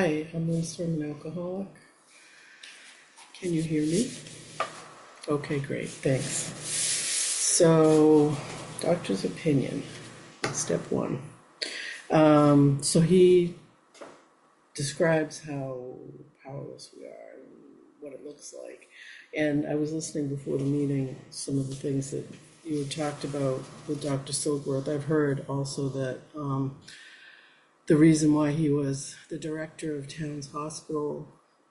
Hi, I'm Lisa. I'm an alcoholic. Can you hear me? Okay, great, thanks. So, doctor's opinion, step one. So he describes how powerless we are and what it looks like. And I was listening before the meeting, some of the things that you had talked about with Dr. Silkworth. I've heard also that the reason why he was the director of Towns Hospital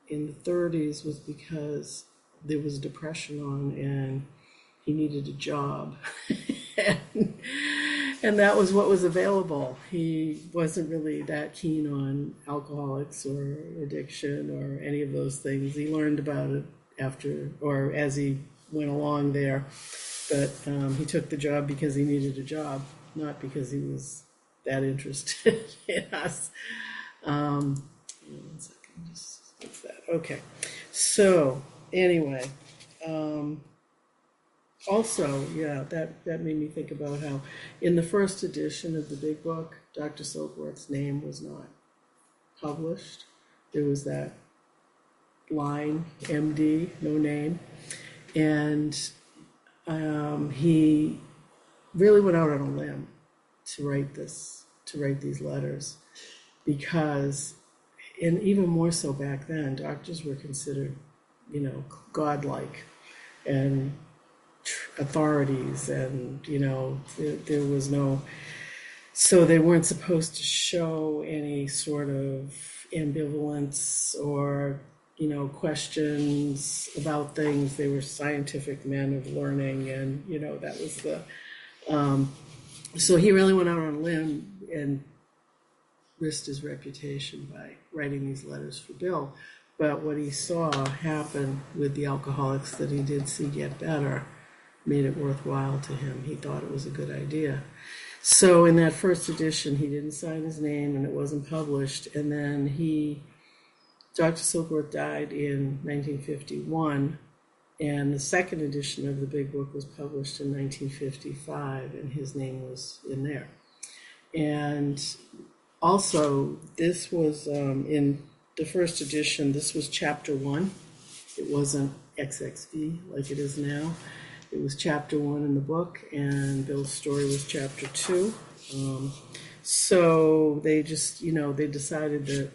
in the 30s was because there was depression on and he needed a job. and that was what was available. He wasn't really that keen on alcoholics or addiction or any of those things. He learned about it after or as he went along there. But he took the job because he needed a job, not because he was that interested in us. One second, just fix that. Okay. So anyway, also, yeah, that made me think about how in the first edition of the big book, Dr. Silkworth's name was not published. There was that line, MD, no name. And he really went out on a limb to write these letters, because, and even more so back then, doctors were considered, godlike and authorities, and there was no, so they weren't supposed to show any sort of ambivalence or questions about things. They were scientific men of learning, and that was the so he really went out on a limb and risked his reputation by writing these letters for Bill. But what he saw happen with the alcoholics that he did see get better made it worthwhile to him. He thought it was a good idea. So in that first edition, he didn't sign his name and it wasn't published. And then Dr. Silkworth died in 1951. And the second edition of the big book was published in 1955, and his name was in there. And also, this was in the first edition, this was chapter 1. It wasn't xxxii like it is now. It was chapter 1 in the book, and Bill's story was chapter 2. So they just, they decided that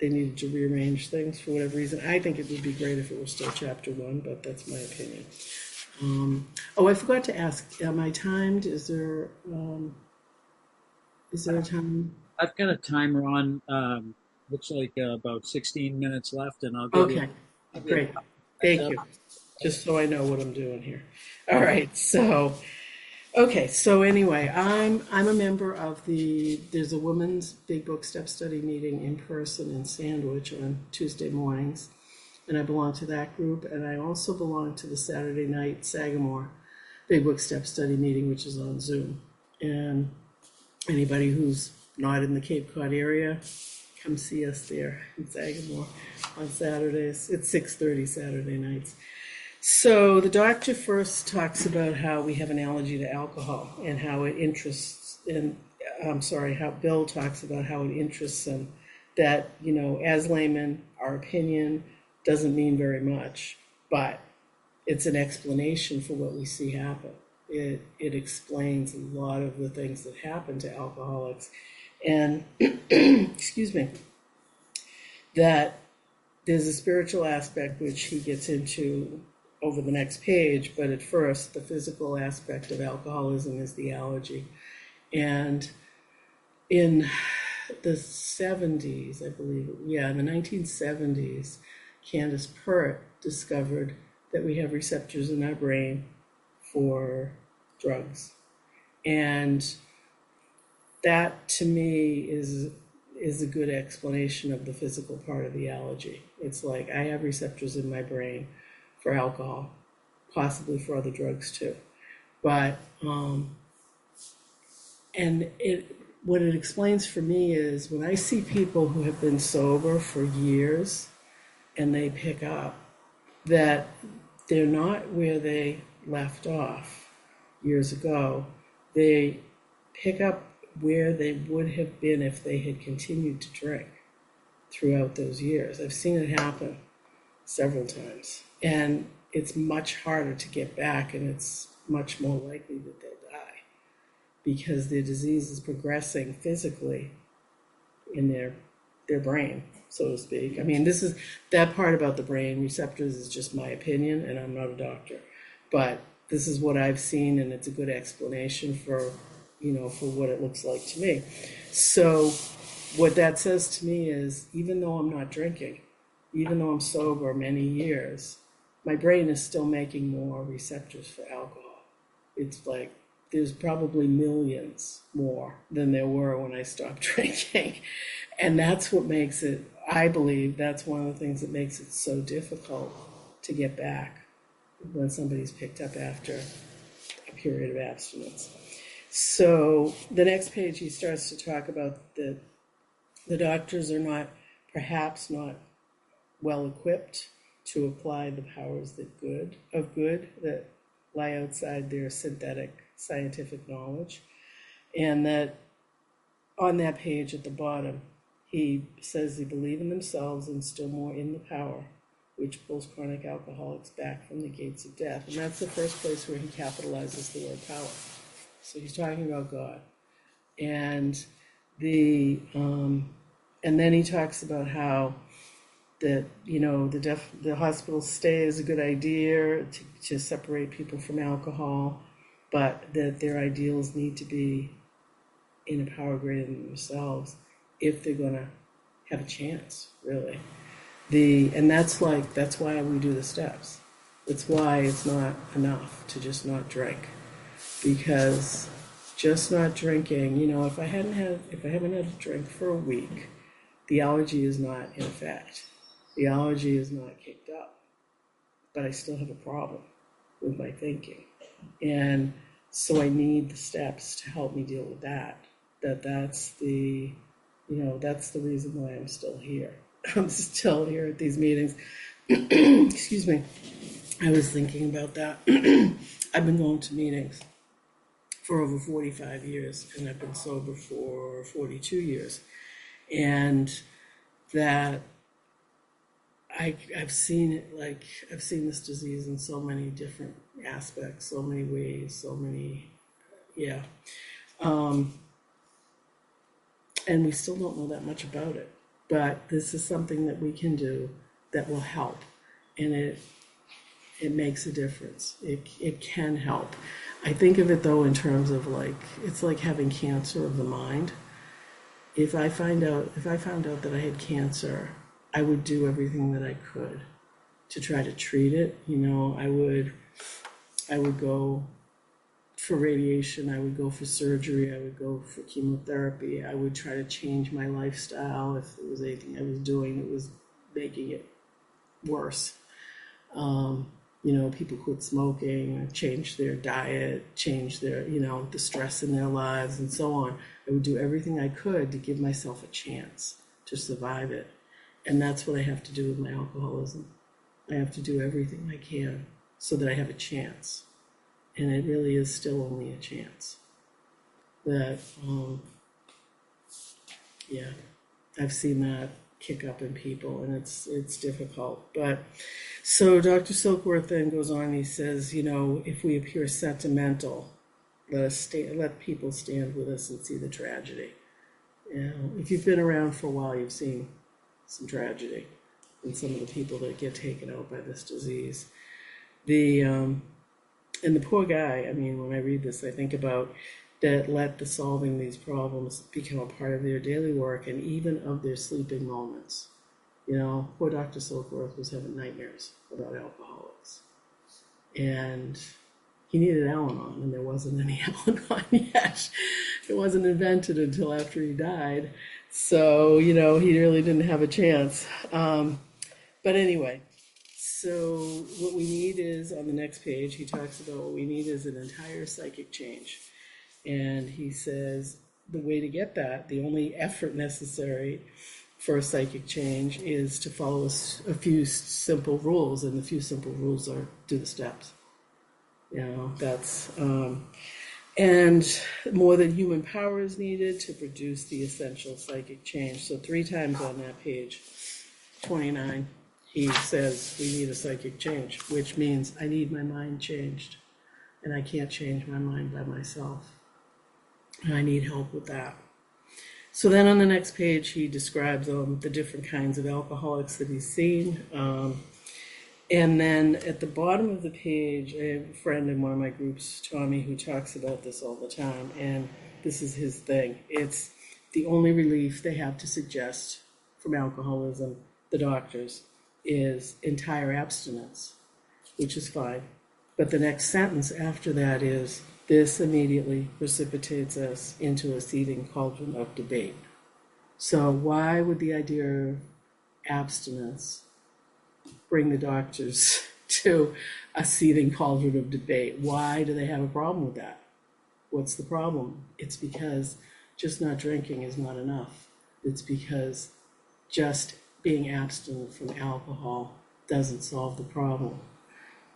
they needed to rearrange things for whatever reason. I think it would be great if it were still chapter 1, but that's my opinion. I forgot to ask, am I timed? Is there a time? I've got a timer on. Looks like about 16 minutes left, and I'll give you. Okay, great. Thank you. Just so I know what I'm doing here. All right, so anyway, I'm a member of there's a women's big book step study meeting in person in Sandwich on Tuesday mornings, and I belong to that group, and I also belong to the Saturday night Sagamore big book step study meeting, which is on Zoom. And anybody who's not in the Cape Cod area, come see us there in Sagamore on Saturdays. It's 6:30 Saturday nights. So the doctor first talks about how we have an allergy to alcohol and how it interests, and how Bill talks about how it interests him. That, as laymen, our opinion doesn't mean very much, but it's an explanation for what we see happen. It explains a lot of the things that happen to alcoholics. And, excuse me, that there's a spiritual aspect which he gets into over the next page, but at first, the physical aspect of alcoholism is the allergy. And in the 70s, I believe, in the 1970s, Candace Pert discovered that we have receptors in our brain for drugs. And that, to me, is a good explanation of the physical part of the allergy. It's like I have receptors in my brain for alcohol, possibly for other drugs too. But, what it explains for me is when I see people who have been sober for years and they pick up, that they're not where they left off years ago. They pick up where they would have been if they had continued to drink throughout those years. I've seen it happen several times. And it's much harder to get back, and it's much more likely that they'll die because their disease is progressing physically in their brain, so to speak. I mean, this is that part about the brain receptors is just my opinion, and I'm not a doctor, but this is what I've seen, and it's a good explanation for, for what it looks like to me. So what that says to me is, even though I'm not drinking, even though I'm sober many years, my brain is still making more receptors for alcohol. It's like there's probably millions more than there were when I stopped drinking. And that's what makes it, I believe, that's one of the things that makes it so difficult to get back when somebody's picked up after a period of abstinence. So the next page, he starts to talk about that the doctors are perhaps not well equipped to apply the powers of good that lie outside their synthetic scientific knowledge. And that on that page at the bottom, he says they believe in themselves and still more in the power, which pulls chronic alcoholics back from the gates of death. And that's the first place where he capitalizes the word power. So he's talking about God. And and then he talks about how that, the hospital stay is a good idea to separate people from alcohol, but that their ideals need to be in a power greater than themselves if they're going to have a chance, really. And that's why we do the steps. It's why it's not enough to just not drink, because just not drinking, if I haven't had a drink for a week, the allergy is not in effect. The allergy is not kicked up, but I still have a problem with my thinking. And so I need the steps to help me deal with that. That's the reason why I'm still here. I'm still here at these meetings. Excuse me. I was thinking about that. I've been going to meetings for over 45 years, and I've been sober for 42 years. And that I've seen it, I've seen this disease in so many different aspects, so many ways, and we still don't know that much about it. But this is something that we can do that will help, and it makes a difference. It can help. I think of it though in terms of it's like having cancer of the mind. If I found out that I had cancer, I would do everything that I could to try to treat it. I would go for radiation, I would go for surgery, I would go for chemotherapy, I would try to change my lifestyle if there was anything I was doing that was making it worse. People quit smoking, change their diet, change their, the stress in their lives and so on. I would do everything I could to give myself a chance to survive it. And that's what I have to do with my alcoholism. I have to do everything I can so that I have a chance. And it really is still only a chance. That, I've seen that kick up in people, and it's difficult. But so Dr. Silkworth then goes on, he says, if we appear sentimental, let people stand with us and see the tragedy. If you've been around for a while, you've seen some tragedy in some of the people that get taken out by this disease. And the poor guy, when I read this, I think about that let the solving these problems become a part of their daily work and even of their sleeping moments. Poor Dr. Silkworth was having nightmares about alcoholics. And he needed Al-Anon, and there wasn't any Al-Anon yet. It wasn't invented until after he died. So, he really didn't have a chance. But anyway, so what we need is, on the next page, he talks about what we need is an entire psychic change. And he says the way to get that, the only effort necessary for a psychic change is to follow a few simple rules. And the few simple rules are do the steps. That's And more than human power is needed to produce the essential psychic change. So 3 times on that page, 29, he says we need a psychic change, which means I need my mind changed. And I can't change my mind by myself. And I need help with that. So then on the next page, he describes the different kinds of alcoholics that he's seen. And then at the bottom of the page, I have a friend in one of my groups, Tommy, who talks about this all the time. And this is his thing. It's the only relief they have to suggest from alcoholism, the doctors, is entire abstinence, which is fine. But the next sentence after that is, this immediately precipitates us into a seething cauldron of debate. So why would the idea of abstinence bring the doctors to a seething cauldron of debate? Why do they have a problem with that? What's the problem? It's because just not drinking is not enough. It's because just being abstinent from alcohol doesn't solve the problem.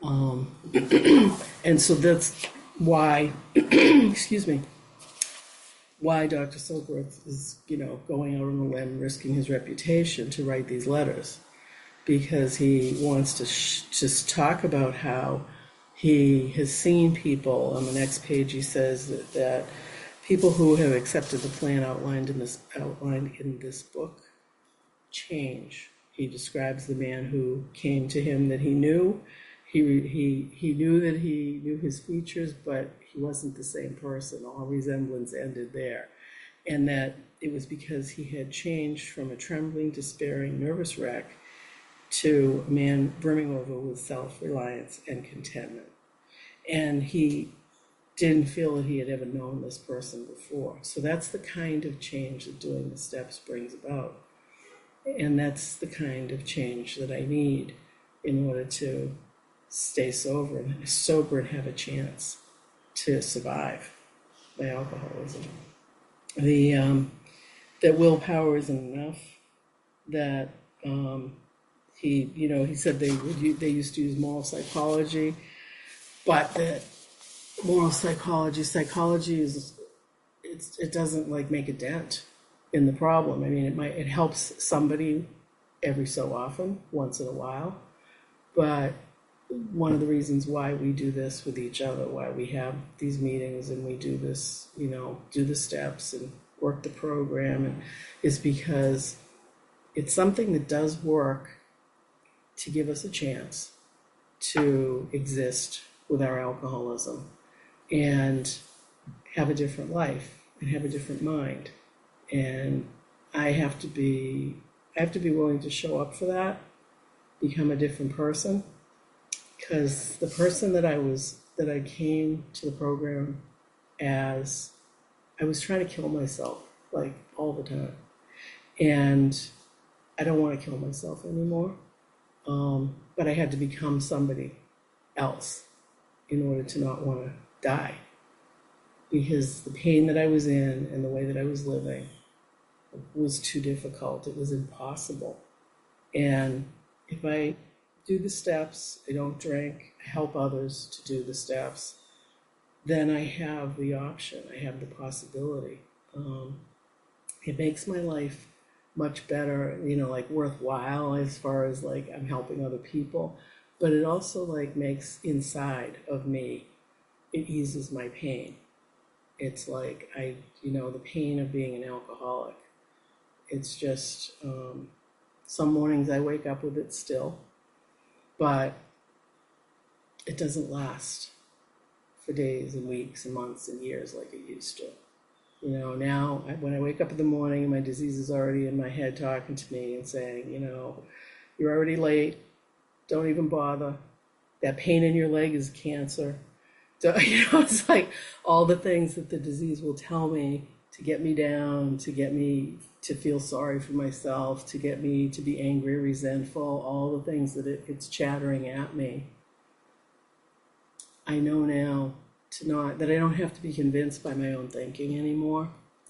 And so that's why, excuse me, why Dr. Silkworth is, going out on a limb, risking his reputation to write these letters, because he wants to just talk about how he has seen people. On the next page, he says that people who have accepted the plan outlined in this book change. He describes the man who came to him that he knew. He knew that he knew his features, but he wasn't the same person. All resemblance ended there. And that it was because he had changed from a trembling, despairing, nervous wreck to a man brimming over with self-reliance and contentment. And he didn't feel that he had ever known this person before. So that's the kind of change that doing the steps brings about. And that's the kind of change that I need in order to stay sober and have a chance to survive my alcoholism. That willpower isn't enough. That he said they used to use moral psychology, but that moral psychology is it doesn't make a dent in the problem. I mean, it helps somebody every so often, once in a while, but one of the reasons why we do this with each other, why we have these meetings and we do this, do the steps and work the program, is because it's something that does work to give us a chance to exist with our alcoholism and have a different life and have a different mind. And I have to be willing to show up for that, become a different person. Because the person that I came to the program as, I was trying to kill myself, all the time. And I don't want to kill myself anymore. But I had to become somebody else in order to not want to die. Because the pain that I was in and the way that I was living was too difficult. It was impossible. And if I do the steps, I don't drink, I help others to do the steps, then I have the option, I have the possibility. It makes my life much better, worthwhile as far as I'm helping other people, but it also makes inside of me, it eases my pain. It's the pain of being an alcoholic. It's just, some mornings I wake up with it still, but it doesn't last for days and weeks and months and years like it used to. Now when I wake up in the morning, my disease is already in my head talking to me and saying, you're already late, don't even bother. That pain in your leg is cancer. So, it's all the things that the disease will tell me to get me down, to get me to feel sorry for myself, to get me to be angry, resentful, all the things that it's chattering at me. I know now that I don't have to be convinced by my own thinking anymore.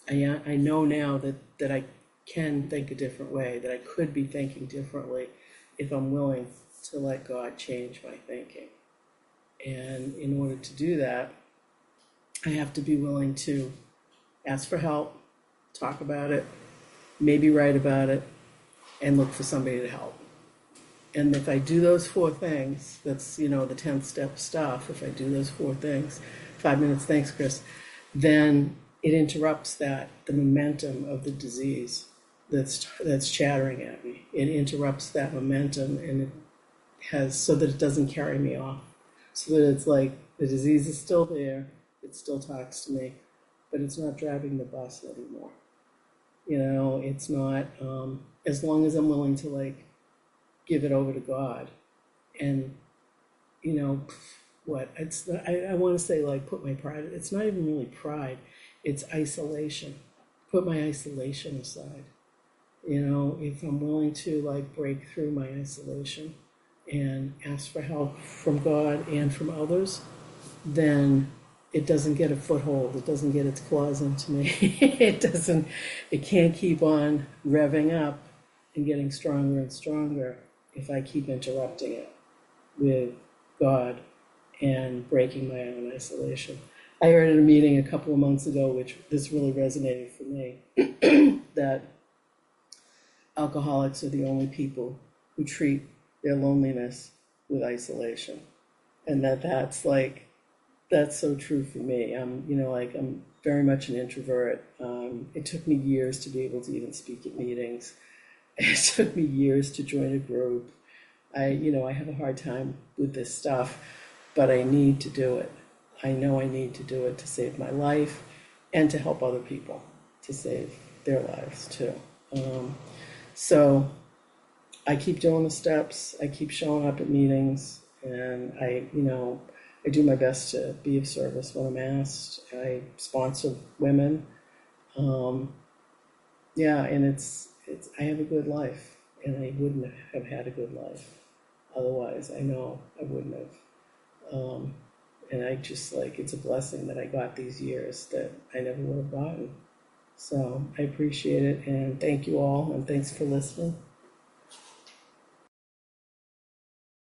I know now that I can think a different way, that I could be thinking differently if I'm willing to let God change my thinking. And in order to do that, I have to be willing to ask for help, talk about it, maybe write about it, and look for somebody to help. And if I do those four things, that's, you know, the 10th step stuff. If I do those four things, 5 minutes, thanks, Chris, then it interrupts the momentum of the disease that's chattering at me. It interrupts that momentum, and it has, so that it doesn't carry me off. So that it's like the disease is still there, it still talks to me, but it's not driving the bus anymore. You know, it's not, as long as I'm willing to like give it over to God. And, you know, what it's, I want to say like put my pride, it's not even really pride, it's isolation. Put my isolation aside. You know, if I'm willing to like break through my isolation and ask for help from God and from others, then it doesn't get a foothold. It doesn't get its claws into me. It can't keep on revving up and getting stronger and stronger if I keep interrupting it with God and breaking my own isolation. I heard at a meeting a couple of months ago, which this really resonated for me, that alcoholics are the only people who treat their loneliness with isolation. And that's so true for me. I'm very much an introvert. It took me years to be able to even speak at meetings. It took me years to join a group. I have a hard time with this stuff, but I need to do it. I know I need to do it to save my life and to help other people to save their lives too. So I keep doing the steps. I keep showing up at meetings, and I do my best to be of service when I'm asked. I sponsor women. Yeah, and it's I have a good life, and I wouldn't have had a good life otherwise. I know I wouldn't have. And I just like, it's a blessing that I got these years that I never would have gotten. So I appreciate it, and thank you all, and thanks for listening.